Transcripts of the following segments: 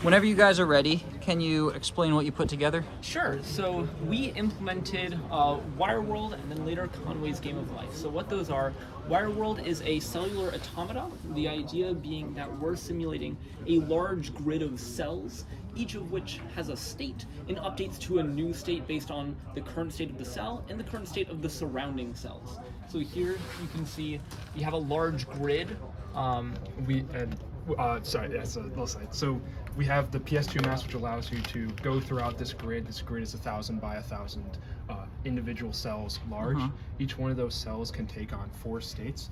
Whenever you guys are ready, can you explain what you put together? Sure. So we implemented Wireworld and then later Conway's Game of Life. So what those are, Wireworld is a cellular automata, the idea being that we're simulating a large grid of cells, each of which has a state and updates to a new state based on the current state of the cell and the current state of the surrounding cells. So here you can see you have a large grid. Sorry, that's a little side. So we have the PS2 mouse, which allows you to go throughout this grid. This grid is 1,000 by 1,000 individual cells large. Each one of those cells can take on 4 states: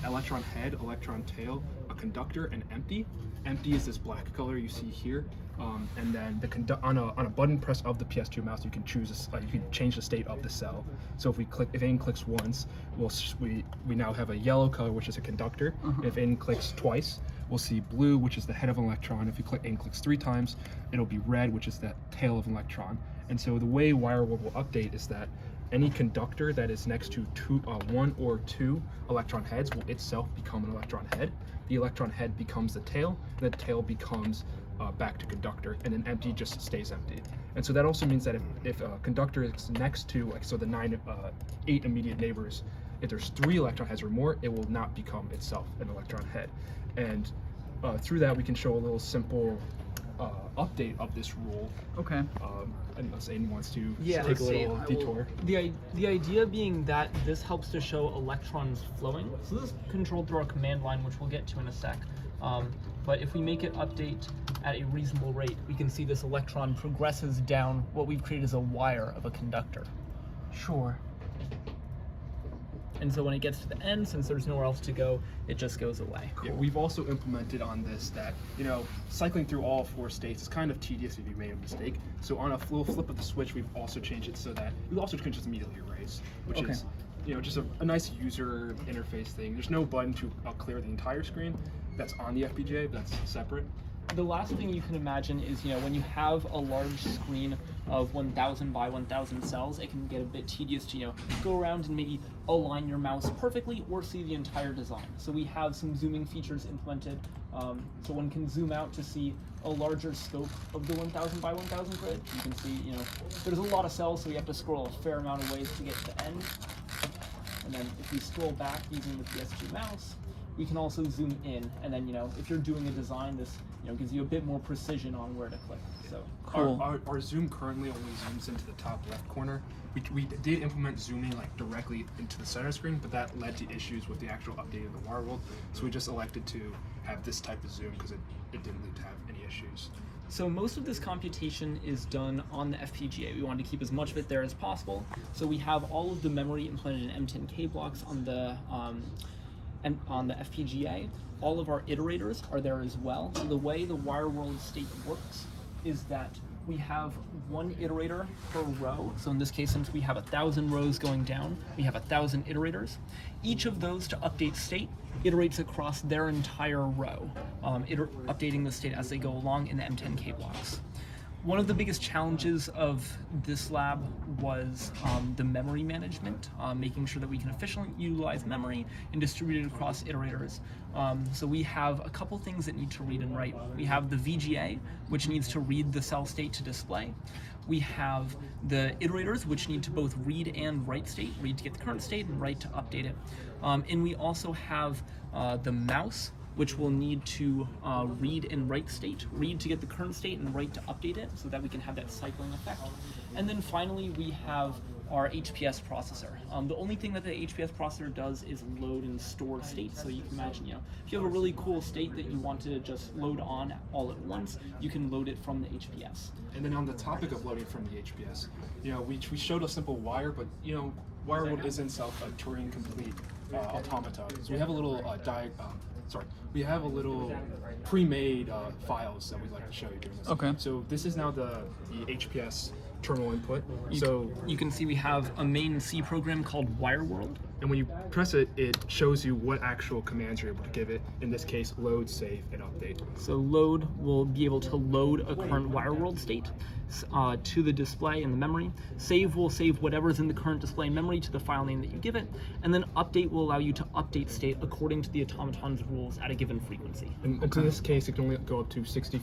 electron head, electron tail, a conductor, and empty. Empty is this black color you see here. And then on a button press of the PS2 mouse, you can choose you can change the state of the cell. So if Aidan clicks once, we now have a yellow color, which is a conductor. If Aidan clicks twice, we'll see blue, which is the head of an electron. If Aidan clicks 3 times, it'll be red, which is the tail of an electron. And so the way Wireworld will update is that any conductor that is next to 1 or 2 electron heads will itself become an electron head. The electron head becomes the tail, and the tail becomes back to conductor, and then empty just stays empty. And so that also means that if a conductor is next to, the 8 immediate neighbors, if there's 3 electron heads or more, it will not become itself an electron head. And through that, we can show a little simple update of this rule. Okay. Unless Aidan wants to Yeah, take a little detour. The idea being that this helps to show electrons flowing. So this is controlled through our command line, which we'll get to in a sec. But if we make it update at a reasonable rate, we can see this electron progresses down what we've created as a wire of a conductor. Sure. And so when it gets to the end, since there's nowhere else to go, it just goes away. Yeah, we've also implemented on this that, cycling through all 4 states is kind of tedious if you made a mistake. So on a little flip of the switch, we've also changed it so that we also can just immediately erase, which is, just a nice user interface thing. There's no button to clear the entire screen. That's on the FPGA, but that's separate. The last thing you can imagine is, when you have a large screen of 1,000 by 1,000 cells, it can get a bit tedious to, go around and maybe align your mouse perfectly or see the entire design. So we have some zooming features implemented, so one can zoom out to see a larger scope of the 1,000 by 1,000 grid. You can see, there's a lot of cells, so we have to scroll a fair amount of ways to get to the end. And then if we scroll back using the PS2 mouse, we can also zoom in, and then if you're doing a design, this gives you a bit more precision on where to click. So cool. Our zoom currently only zooms into the top left corner. We did implement zooming directly into the center screen, but that led to issues with the actual update of the Wireworld. So we just elected to have this type of zoom because it didn't lead to have any issues. So most of this computation is done on the FPGA. We wanted to keep as much of it there as possible. So we have all of the memory implemented in M10K blocks on the FPGA. All of our iterators are there as well. So the way the Wireworld state works is that we have 1 iterator per row. So in this case, since we have 1,000 rows going down, we have 1,000 iterators. Each of those, to update state, iterates across their entire row, updating the state as they go along in the M10K blocks. One of the biggest challenges of this lab was the memory management, making sure that we can efficiently utilize memory and distribute it across iterators. So we have a couple things that need to read and write. We have the VGA, which needs to read the cell state to display. We have the iterators, which need to both read and write state, read to get the current state and write to update it. And we also have the mouse, which will need to read and write state, read to get the current state and write to update it so that we can have that cycling effect. And then finally, we have our HPS processor. The only thing that the HPS processor does is load and store state. So you can imagine, if you have a really cool state that you want to just load on all at once, you can load it from the HPS. And then on the topic of loading from the HPS, we showed a simple wire, but Wireworld is itself a Turing complete automata. So we have a little we have a little pre-made files that we'd like to show you during this. Okay. So this is now the HPS terminal input. You can see we have a main C program called Wireworld. And when you press it, it shows you what actual commands you're able to give it. In this case, load, save, and update. So load will be able to load a current Wireworld state to the display in the memory. Save will save whatever's in the current display memory to the file name that you give it. And then update will allow you to update state according to the automaton's rules at a given frequency. And in this case, it can only go up to 60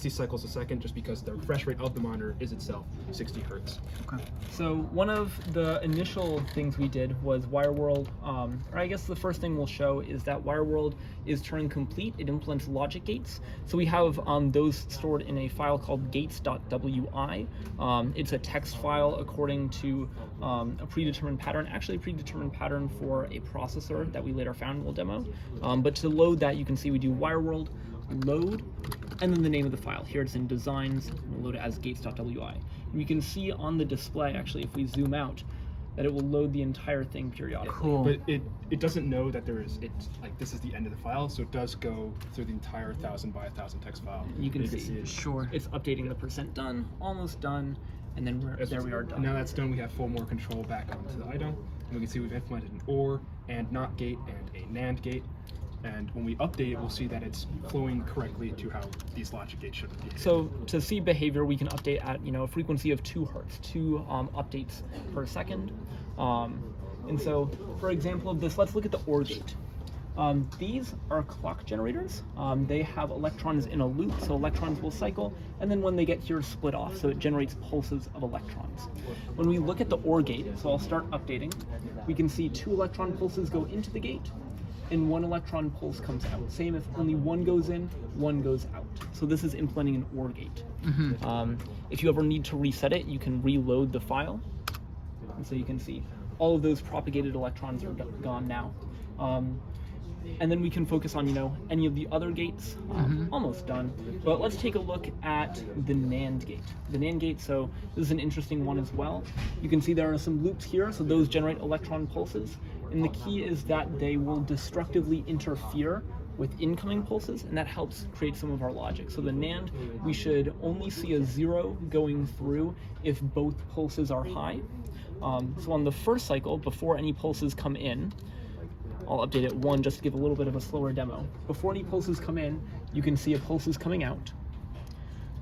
cycles a second, just because the refresh rate of the monitor is itself 60 hertz. Okay. So one of the initial things we did was Wireworld, or I guess the first thing we'll show is that Wireworld is Turing complete. It implements logic gates. So we have those stored in a file called gates.wi. It's a text file according to a predetermined pattern, actually a predetermined pattern for a processor that we later found and will demo. But to load that, you can see we do Wireworld load, and then the name of the file. Here it's in designs, and we'll load it as gates.wi. And you can see on the display, actually, if we zoom out, that it will load the entire thing periodically. Cool. But it doesn't know that it's like this is the end of the file, so it does go through the entire 1000 by 1000 text file. You can see it. Sure. It's updating the % done, almost done, and then there we are done. Now that's done, we have full more control back onto the item. And we can see we've implemented an OR and NOT gate and a NAND gate. And when we update it, we'll see that it's flowing correctly to how these logic gates should be. So to see behavior, we can update at a frequency of 2 hertz, 2 updates per second. And so, for example of this, let's look at the OR gate. These are clock generators. They have electrons in a loop, so electrons will cycle, and then when they get here, split off, so it generates pulses of electrons. When we look at the OR gate, so I'll start updating, we can see 2 electron pulses go into the gate, and 1 electron pulse comes out. Same if only 1 goes in, 1 goes out. So this is implementing an OR gate. If you ever need to reset it, you can reload the file. And so you can see all of those propagated electrons are gone now. And then we can focus on, any of the other gates. Almost done. But let's take a look at the NAND gate. The NAND gate, so this is an interesting one as well. You can see there are some loops here, so those generate electron pulses. And the key is that they will destructively interfere with incoming pulses, and that helps create some of our logic. So the NAND, we should only see a 0 going through if both pulses are high. So on the first cycle, before any pulses come in, I'll update it 1 just to give a little bit of a slower demo. Before any pulses come in, you can see a pulse is coming out.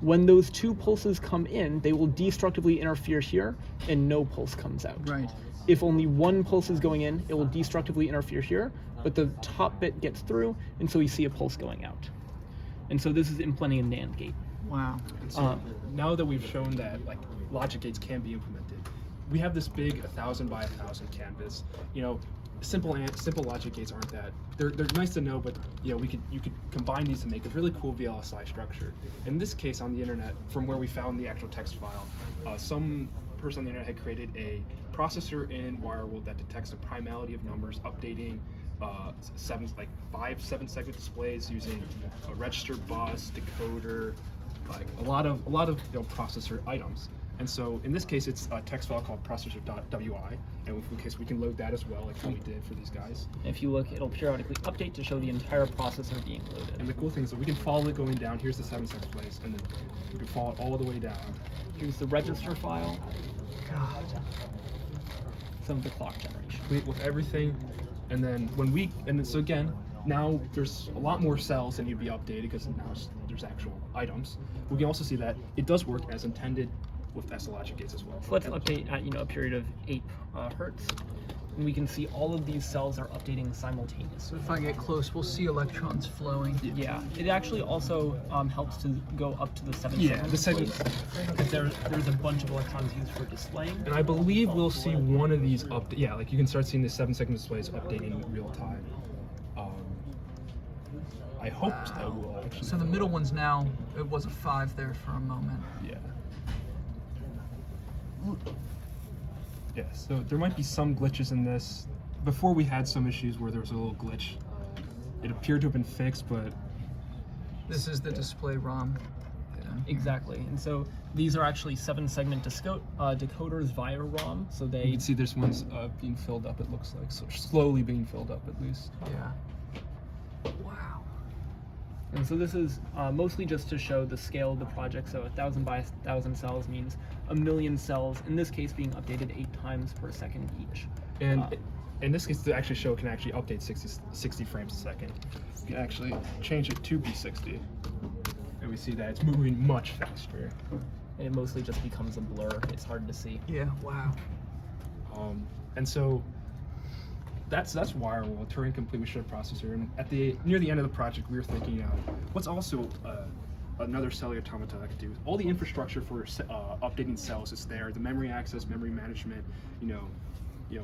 When those 2 pulses come in, they will destructively interfere here, and no pulse comes out. Right. If only 1 pulse is going in, it will destructively interfere here, but the top bit gets through, and so we see a pulse going out. And so this is implementing a NAND gate. Wow. And so now that we've shown that logic gates can be implemented, we have this big 1000 by 1000 canvas. Simple logic gates aren't that. They're nice to know, but you could combine these to make a really cool VLSI structure. In this case, on the internet, from where we found the actual text file, some person on the internet had created a processor in Wireworld that detects the primality of numbers, updating 5 7-segment displays using a register bus, decoder, a lot of processor items. And so in this case, it's a text file called processor.wi, and in case we can load that as well, like how we did for these guys. If you look, it'll periodically update to show the entire processor being loaded. And the cool thing is that we can follow it going down. Here's the 7-second place, and then we can follow it all the way down. Here's the register file. Some of the clock generation. With everything, and then so again, now there's a lot more cells that need to be updated because now there's actual items. We can also see that it does work as intended with SL logic gates as well. So let's update at a period of 8 hertz, and we can see all of these cells are updating simultaneously. So if I get close, we'll see electrons flowing. Yeah, it actually also helps to go up to the 7 Yeah, second the second. because there's a bunch of electrons used for displaying. And I believe we'll see one of these update. Yeah, you can start seeing the 7-second displays updating in real time. I hope that will actually. So the middle one's now, it was a 5 there for a moment. Yeah. Yeah, so there might be some glitches in this. Before we had some issues where there was a little glitch. It appeared to have been fixed, but... This is the display ROM. Yeah. Exactly, and so these are actually 7-segment decoders via ROM, so You they... can see this one's being filled up, it looks like. So slowly being filled up, at least. Yeah. Wow. And so this is mostly just to show the scale of the project. So 1,000 by 1,000 cells means 1,000,000 cells, in this case being updated 8 times per second each. And in this case, to actually show it can actually update 60 frames a second. You can actually change it to be 60. And we see that it's moving much faster. And it mostly just becomes a blur. It's hard to see. Yeah, wow. And so that's Wireworld, Turing complete with shared processor. And near the end of the project, we were thinking, what's also another cellular automata that could do? All the infrastructure for updating cells is there. The memory access, memory management,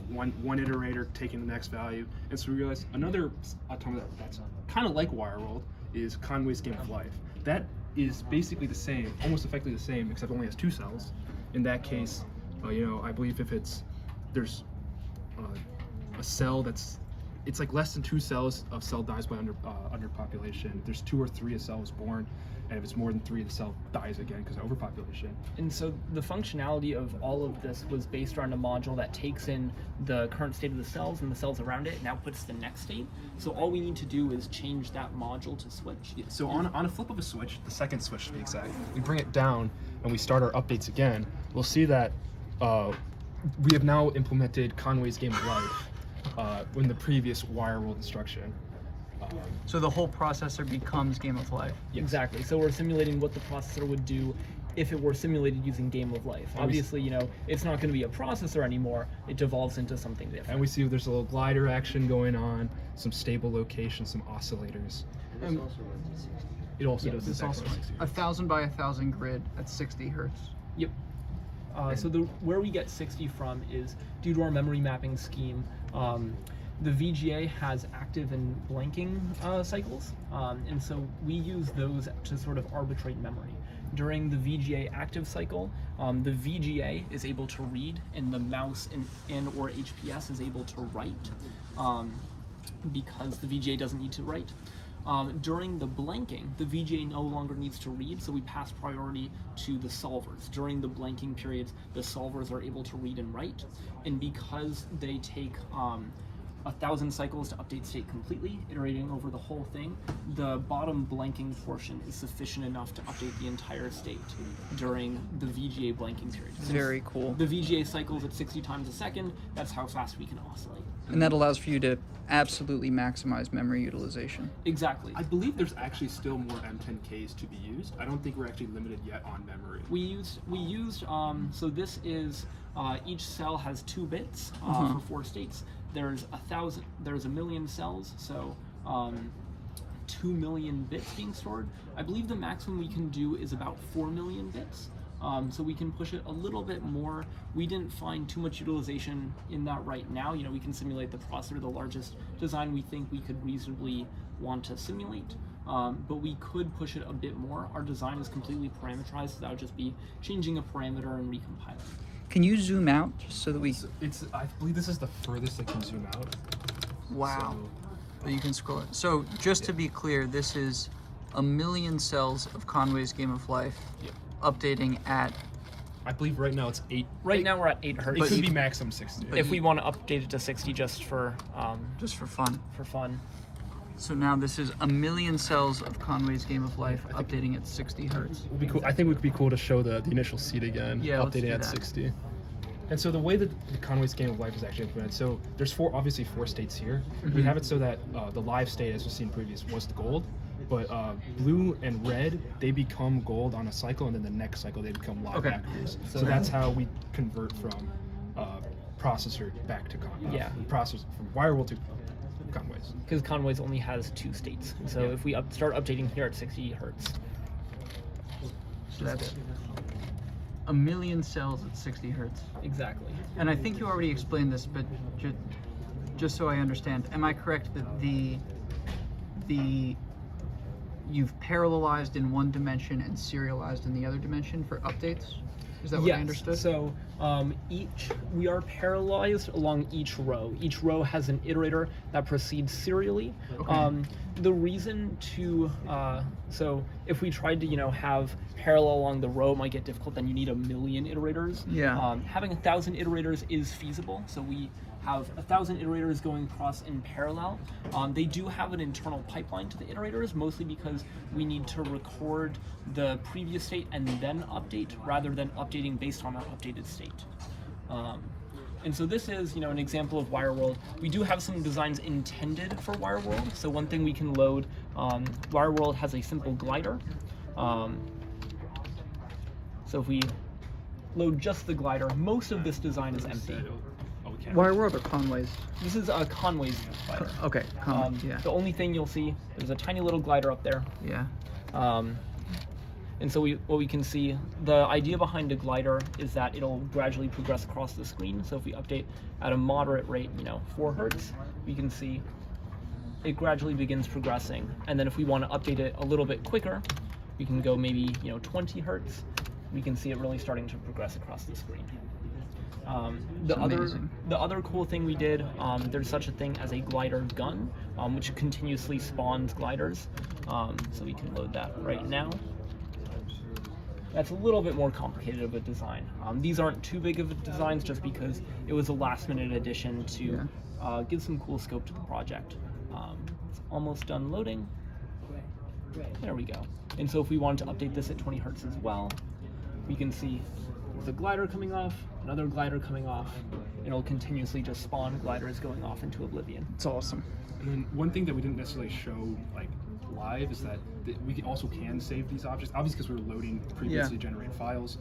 one iterator taking the next value. And so we realized another automata that's kind of like Wireworld is Conway's Game of Life. That is basically the same, almost effectively the same, except only has 2 cells. In that case, I believe if there's a cell it's like less than 2 cells, a cell dies by underpopulation. If there's 2 or 3, a cell is born, and if it's more than 3, the cell dies again because of overpopulation. And so the functionality of all of this was based around a module that takes in the current state of the cells and the cells around it and outputs the next state. So all we need to do is change that module to switch. Yeah, so on a flip of a switch, the second switch to be exact, we bring it down and we start our updates again, we'll see that we have now implemented Conway's Game of Life in the previous Wireworld instruction. So the whole processor becomes Game of Life. Yes. Exactly. So we're simulating what the processor would do if it were simulated using Game of Life. Obviously, it's not going to be a processor anymore. It devolves into something different. And we see there's a little glider action going on, some stable location, some oscillators. It also does It's this also 60. 1,000 by 1,000 grid at 60 hertz. Yep. So where we get 60 from is due to our memory mapping scheme. The VGA has active and blanking cycles, and so we use those to sort of arbitrate memory. During the VGA active cycle, the VGA is able to read, and the mouse and or HPS is able to write, because the VGA doesn't need to write. During the blanking, the VGA no longer needs to read, so we pass priority to the solvers. During the blanking periods, the solvers are able to read and write, and because they take 1,000 cycles to update state completely, iterating over the whole thing, the bottom blanking portion is sufficient enough to update the entire state during the VGA blanking period. Since Very cool. the VGA cycles at 60 times a second, that's how fast we can oscillate. And that allows for you to absolutely maximize memory utilization. Exactly. I believe there's actually still more M10Ks to be used. I don't think we're actually limited yet on memory. We used so this is each cell has 2 bits for 4 states. There's 1,000,000 cells, so 2 million bits being stored. I believe the maximum we can do is about 4 million bits. So we can push it a little bit more. We didn't find too much utilization in that right now. We can simulate the processor, the largest design we think we could reasonably want to simulate. But we could push it a bit more. Our design is completely parameterized, so that would just be changing a parameter and recompiling. Can you zoom out just so that we... I believe this is the furthest I can zoom out. Wow. So you can scroll it. So just to be clear, this is 1,000,000 cells of Conway's Game of Life. Yep. Updating at... I believe right now it's 8. Right now we're at 8 hertz. It could be maximum 60. if we want to update it to 60 just for fun. for fun. So now this is 1,000,000 cells of Conway's Game of Life updating at 60 hertz. Would be cool. I think it would be cool to show the initial seed again, Yeah, let's updating do at that. 60. And so the way that the Conway's Game of Life is actually implemented, so there's obviously four states here. We have it so that the live state, as we've seen previous, was the gold, but blue and red, they become gold on a cycle, and then the next cycle they become live actors. So that's how we convert from processor back to processor from Wireworld to Conway's. Because Conway's only has 2 states. So if we start updating here at 60 hertz. So that's 1,000,000 cells at 60 hertz. Exactly. And I think you already explained this, but just so I understand, am I correct that you've parallelized in one dimension and serialized in the other dimension for updates? Is that what I understood? So we are parallelized along each row. Each row has an iterator that proceeds serially. Okay. The reason to so if we tried to have parallel along the row, it might get difficult. Then you need 1,000,000 iterators. Yeah. Having 1,000 iterators is feasible. So we have 1,000 iterators going across in parallel. They do have an internal pipeline to the iterators, mostly because we need to record the previous state and then update, rather than updating based on our updated state. And so this is, an example of Wireworld. We do have some designs intended for Wireworld. So one thing we can load, Wireworld has a simple glider. So if we load just the glider, most of this design is empty. Wireworld or Conway's? This is a Conway's glider. Okay, Conway's, yeah. The only thing you'll see, there's a tiny little glider up there. Yeah. And so what we can see, the idea behind a glider is that it'll gradually progress across the screen. So if we update at a moderate rate, 4 Hertz, we can see it gradually begins progressing. And then if we want to update it a little bit quicker, we can go maybe 20 Hertz. We can see it really starting to progress across the screen. The other cool thing we did, there's such a thing as a glider gun, which continuously spawns gliders. So we can load that right now. That's a little bit more complicated of a design. These aren't too big of designs just because it was a last minute addition to give some cool scope to the project. It's almost done loading. There we go. And so if we want to update this at 20 Hertz as well, we can see there's a glider coming off, another glider coming off, and it'll continuously just spawn gliders going off into oblivion. It's awesome. And then one thing that we didn't necessarily show live is that we also can save these objects, obviously because we're loading previously generated files.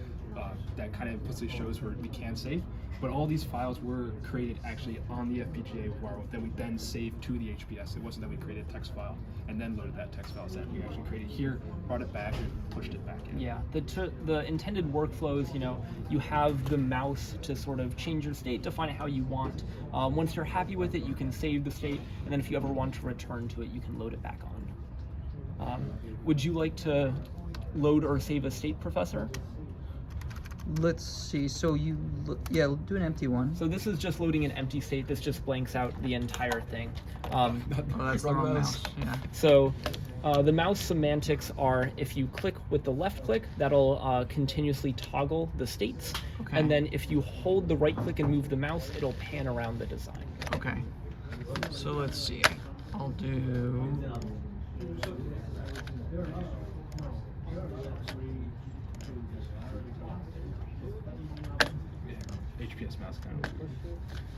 That kind of implicitly shows where we can save, but all these files were created actually on the FPGA with Wireworld that we then saved to the HPS. It wasn't that we created a text file and then loaded that text file. That we actually created here, brought it back, and pushed it back in. Yeah, the intended workflows, you have the mouse to sort of change your state, define it how you want. Once you're happy with it, you can save the state, and then if you ever want to return to it, you can load it back on. Would you like to load or save a state, Professor? Let's see. So do an empty one. So this is just loading an empty state. This just blanks out the entire thing. That's the wrong mouse. Yeah. So the mouse semantics are, if you click with the left click, that'll continuously toggle the states. Okay. And then if you hold the right click and move the mouse, it'll pan around the design. Okay. So let's see. I'll do. HPS mouse kind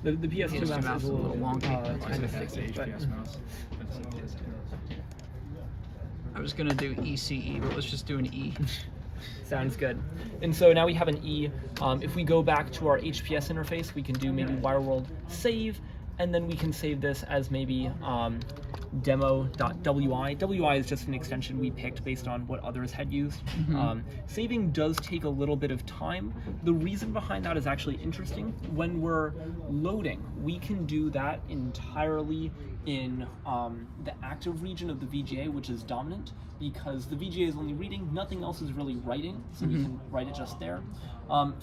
of. The PS2 mouse is a little wonky. kind of That's the sticky, but HPS mouse. That's the PSA. I was gonna do ECE, but let's just do an E. sounds good. And so now we have an E. If we go back to our HPS interface, we can do maybe Wireworld save, and then we can save this as maybe demo.wi. WI is just an extension we picked based on what others had used. Saving does take a little bit of time. The reason behind that is actually interesting. When we're loading, we can do that entirely in the active region of the VGA, which is dominant, because the VGA is only reading, nothing else is really writing, so we can write it just there.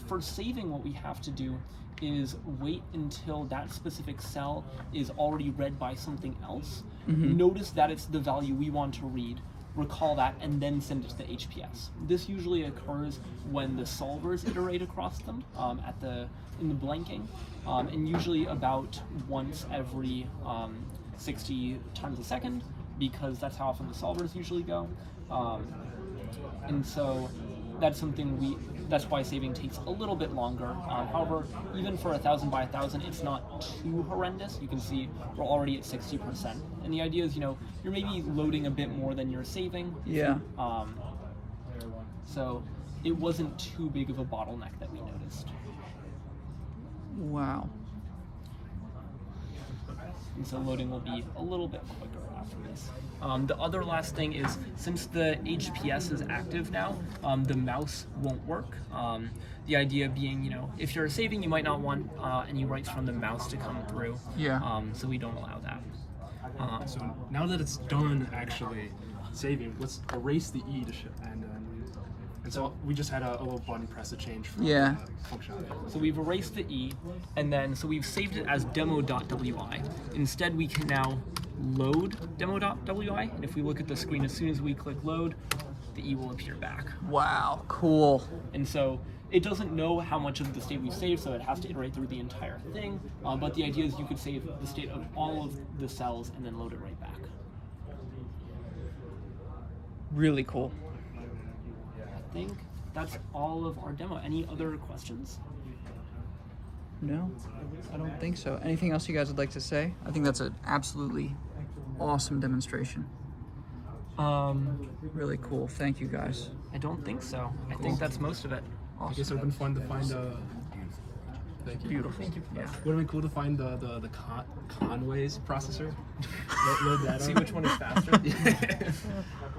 For saving, what we have to do is wait until that specific cell is already read by something else. Notice that it's the value we want to read, recall that, and then send it to the HPS. This usually occurs when the solvers iterate across them in the blanking, and usually about once every 60 times a second, because that's how often the solvers usually go. And so that's something that's why saving takes a little bit longer. However, even for 1,000 by 1,000, it's not too horrendous. You can see we're already at 60%. And the idea is, you're maybe loading a bit more than you're saving. Yeah. So it wasn't too big of a bottleneck that we noticed. Wow. And so loading will be a little bit quicker after this. The other last thing is, since the HPS is active now, the mouse won't work. The idea being, if you're saving, you might not want any writes from the mouse to come through. Yeah. So we don't allow that. So now that it's done actually saving, let's erase the E to ship. And so we just had a little button press to change from functionality. So we've erased the E, and then so we've saved it as demo.wi. Instead, we can now load demo.wi, and if we look at the screen, as soon as we click load, the E will appear back. Wow, cool. And so it doesn't know how much of the state we saved, so it has to iterate through the entire thing. But the idea is you could save the state of all of the cells and then load it right back. Really cool. I think that's all of our demo. Any other questions? No, I don't think so. Anything else you guys would like to say? I think that's an absolutely awesome demonstration. Really cool. Thank you guys. I don't think so. I think that's most of it. I guess it would have been fun to find thank you. Beautiful. Yeah. Would have been cool to find the Conway's processor. Load that See up. which one is faster.